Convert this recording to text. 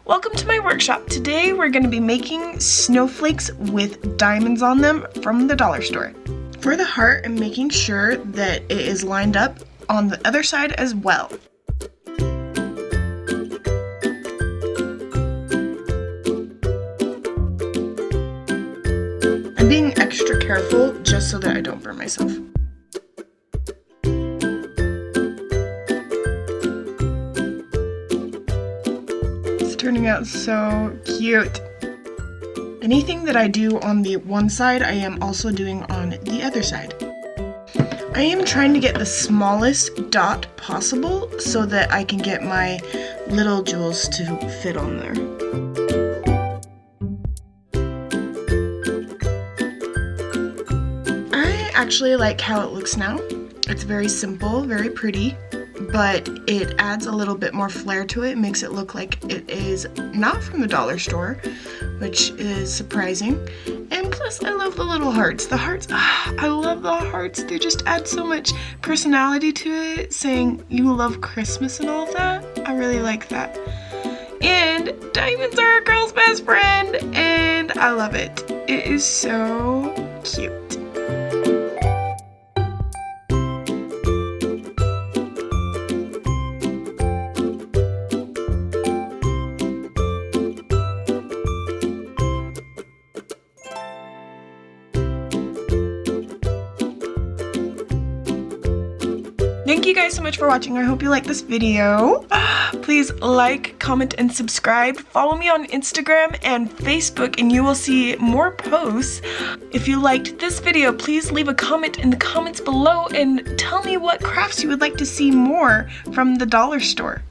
Welcome to my workshop. Today we're going to be making snowflakes with diamonds on them from the dollar store. For the heart, I'm making sure that it is lined up on the other side as well. I'm being extra careful just so that I don't burn myself. Turning out so cute. Anything that I do on the one side, I am also doing on the other side. I am trying to get the smallest dot possible so that I can get my little jewels to fit on there. I actually like how it looks now. It's very simple, very pretty, but it adds a little bit more flair to it. It makes it look like it is not from the dollar store, which is surprising. And plus, I love the little hearts. The hearts, I love the hearts. They just add so much personality to it, saying you love Christmas and all of that. I really like that. And diamonds are a girl's best friend, and I love it. It is so cute. Thank you guys so much for watching. I hope you like this video. Please like, comment, and subscribe. Follow me on Instagram and Facebook and you will see more posts. If you liked this video, please leave a comment in the comments below and tell me what crafts you would like to see more from the dollar store.